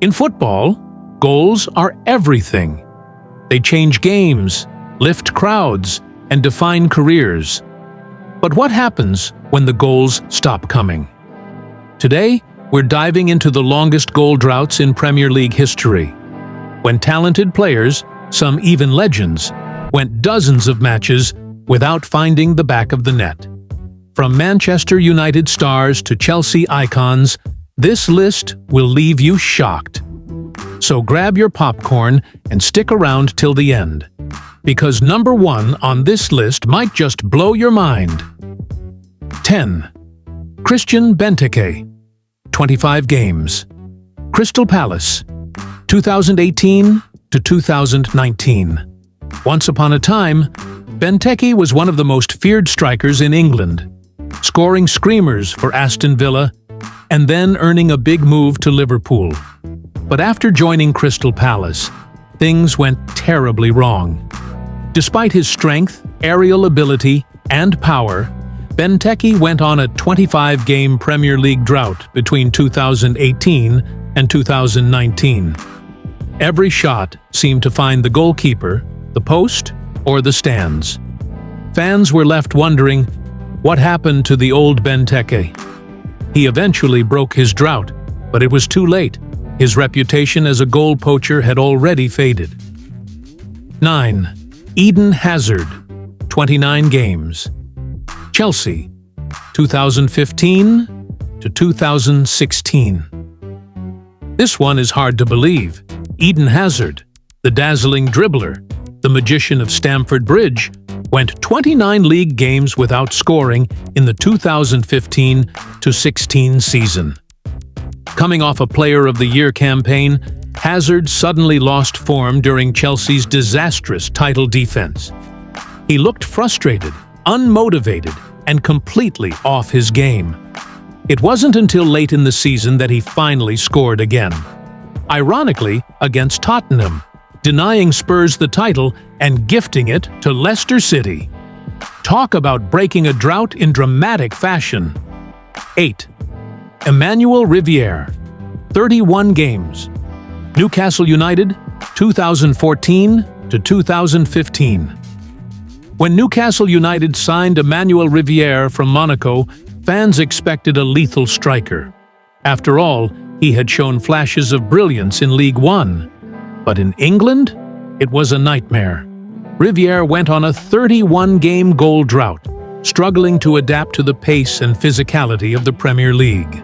In football, goals are everything. They change games, lift crowds, and define careers. But what happens when the goals stop coming? Today, we're diving into the longest goal droughts in Premier League history, when talented players, some even legends, went dozens of matches without finding the back of the net. From Manchester United stars to Chelsea icons, this list will leave you shocked. So grab your popcorn and stick around till the end, because number 1 on this list might just blow your mind. 10. Christian Benteke, 25 games. Crystal Palace, 2018 to 2019. Once upon a time, Benteke was one of the most feared strikers in England, scoring screamers for Aston Villa and then earning a big move to Liverpool. But after joining Crystal Palace, things went terribly wrong. Despite his strength, aerial ability, and power, Benteke went on a 25-game Premier League drought between 2018 and 2019. Every shot seemed to find the goalkeeper, the post, or the stands. Fans were left wondering, what happened to the old Benteke? He eventually broke his drought, but it was too late. His reputation as a goal poacher had already faded. 9. Eden Hazard, 29 games. Chelsea, 2015 to 2016. This one is hard to believe. Eden Hazard, the dazzling dribbler, the magician of Stamford Bridge, went 29 league games without scoring in the 2015-16 season. Coming off a Player of the Year campaign, Hazard suddenly lost form during Chelsea's disastrous title defense. He looked frustrated, unmotivated, and completely off his game. It wasn't until late in the season that he finally scored again. Ironically, against Tottenham, denying Spurs the title and gifting it to Leicester City. Talk about breaking a drought in dramatic fashion. 8. Emmanuel Riviere, 31 games. Newcastle United, 2014 to 2015. When Newcastle United signed Emmanuel Riviere from Monaco, fans expected a lethal striker. After all, he had shown flashes of brilliance in League One. But in England, it was a nightmare. Riviere went on a 31-game goal drought, struggling to adapt to the pace and physicality of the Premier League.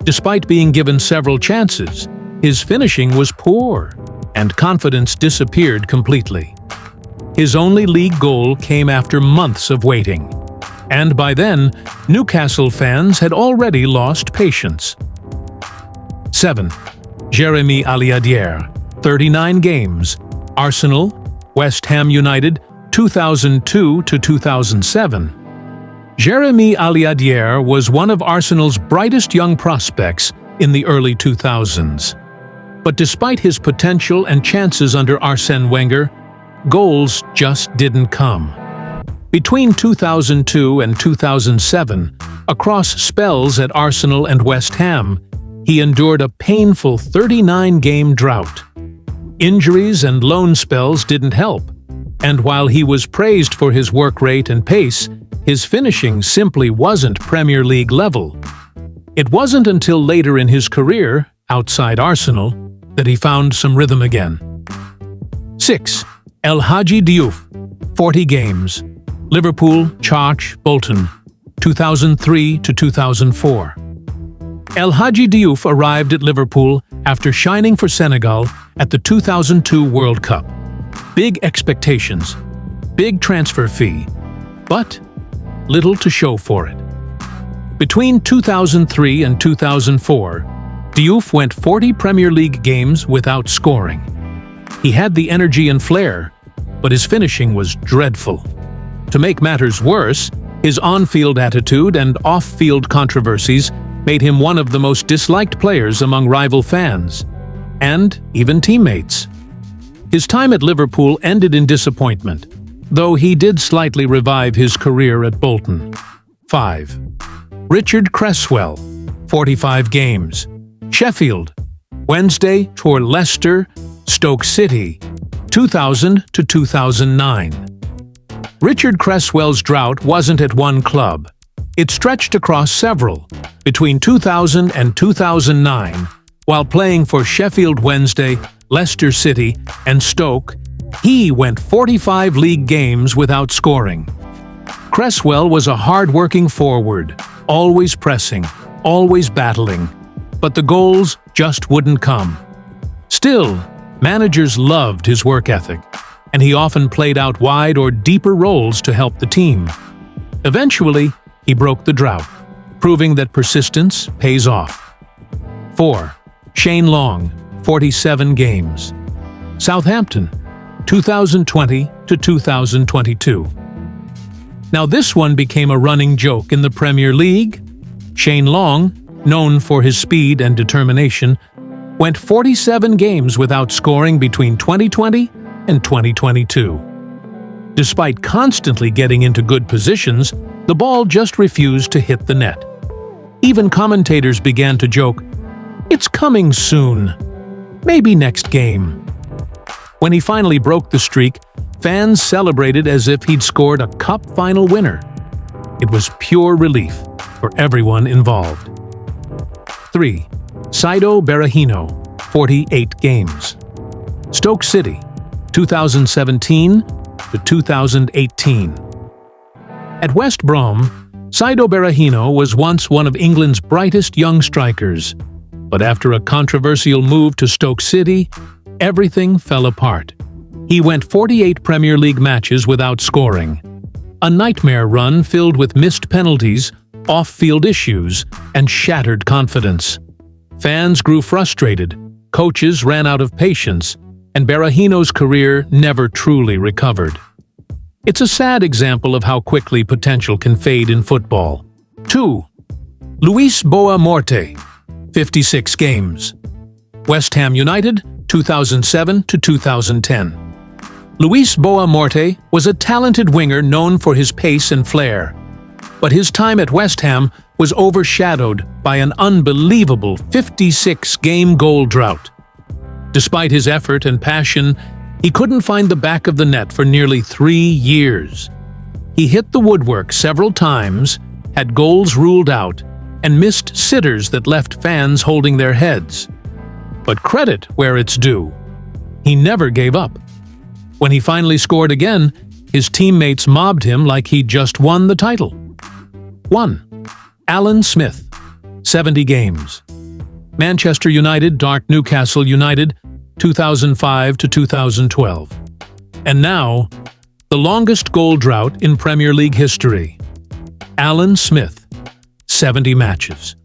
Despite being given several chances, his finishing was poor, and confidence disappeared completely. His only league goal came after months of waiting, and by then, Newcastle fans had already lost patience. 7. Jérémy Aliadière, 39 games. Arsenal, West Ham United, 2002 to 2007. Jérémy Aliadière was one of Arsenal's brightest young prospects in the early 2000s. But despite his potential and chances under Arsène Wenger, goals just didn't come. Between 2002 and 2007, across spells at Arsenal and West Ham, he endured a painful 39-game drought. Injuries and loan spells didn't help, and while he was praised for his work rate and pace, his finishing simply wasn't Premier League level. It wasn't until later in his career, outside Arsenal, that he found some rhythm again. 6. El Hadji Diouf, 40 games. Liverpool, Charch, Bolton, 2003 to 2004. El Hadji Diouf arrived at Liverpool after shining for Senegal at the 2002 World Cup. Big expectations, big transfer fee, but little to show for it. Between 2003 and 2004, Diouf went 40 Premier League games without scoring. He had the energy and flair, but his finishing was dreadful. To make matters worse, his on-field attitude and off-field controversies made him one of the most disliked players among rival fans, and even teammates. His time at Liverpool ended in disappointment, though he did slightly revive his career at Bolton. 5. Richard Cresswell, 45 games. Sheffield, Wednesday for Leicester, Stoke City, 2000 to 2009. Richard Cresswell's drought wasn't at one club. It stretched across several. Between 2000 and 2009, while playing for Sheffield Wednesday, Leicester City, and Stoke, he went 45 league games without scoring. Cresswell was a hard-working forward, always pressing, always battling, but the goals just wouldn't come. Still, managers loved his work ethic, and he often played out wide or deeper roles to help the team. Eventually, he broke the drought, proving that persistence pays off. 4. Shane Long, 47 games. Southampton, 2020 to 2022. Now this one became a running joke in the Premier League. Shane Long, known for his speed and determination, went 47 games without scoring between 2020 and 2022. Despite constantly getting into good positions, the ball just refused to hit the net. Even commentators began to joke, "It's coming soon. Maybe next game." When he finally broke the streak, fans celebrated as if he'd scored a cup final winner. It was pure relief for everyone involved. 3. Saido Berahino, 48 games. Stoke City, 2017 to 2018. At West Brom, Saido Berahino was once one of England's brightest young strikers, but after a controversial move to Stoke City, everything fell apart. He went 48 Premier League matches without scoring. A nightmare run filled with missed penalties, off-field issues, and shattered confidence. Fans grew frustrated, coaches ran out of patience, and Berahino's career never truly recovered. It's a sad example of how quickly potential can fade in football. 2. Luis Boa Morte, 56 games. West Ham United, 2007 to 2010. Luis Boa Morte was a talented winger known for his pace and flair, but his time at West Ham was overshadowed by an unbelievable 56-game goal drought. Despite his effort and passion, he couldn't find the back of the net for nearly 3 years. He hit the woodwork several times, had goals ruled out, and missed sitters that left fans holding their heads. But credit where it's due. He never gave up. When he finally scored again, his teammates mobbed him like he'd just won the title. 1. Alan Smith, 70 games. Manchester United, Newcastle United, 2005 to 2012. And now, the longest goal drought in Premier League history. Alan Smith, 70 matches.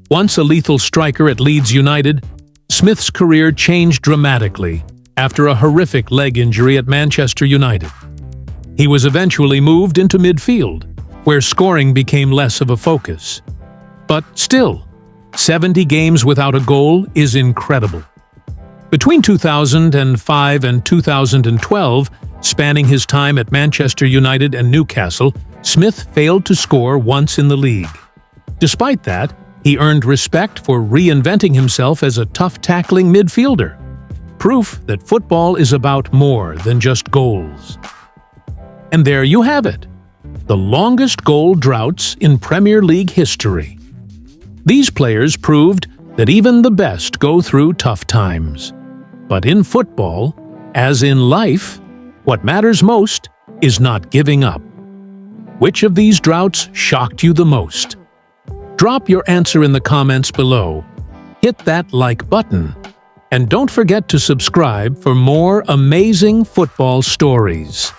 Once a lethal striker at Leeds United, Smith's career changed dramatically after a horrific leg injury at Manchester United. He was eventually moved into midfield, where scoring became less of a focus. But still, 70 games without a goal is incredible. Between 2005 and 2012, spanning his time at Manchester United and Newcastle, Smith failed to score once in the league. Despite that, he earned respect for reinventing himself as a tough-tackling midfielder. Proof that football is about more than just goals. And there you have it, the longest goal droughts in Premier League history. These players proved that even the best go through tough times. But in football, as in life, what matters most is not giving up. Which of these droughts shocked you the most? Drop your answer in the comments below. Hit that like button. And don't forget to subscribe for more amazing football stories.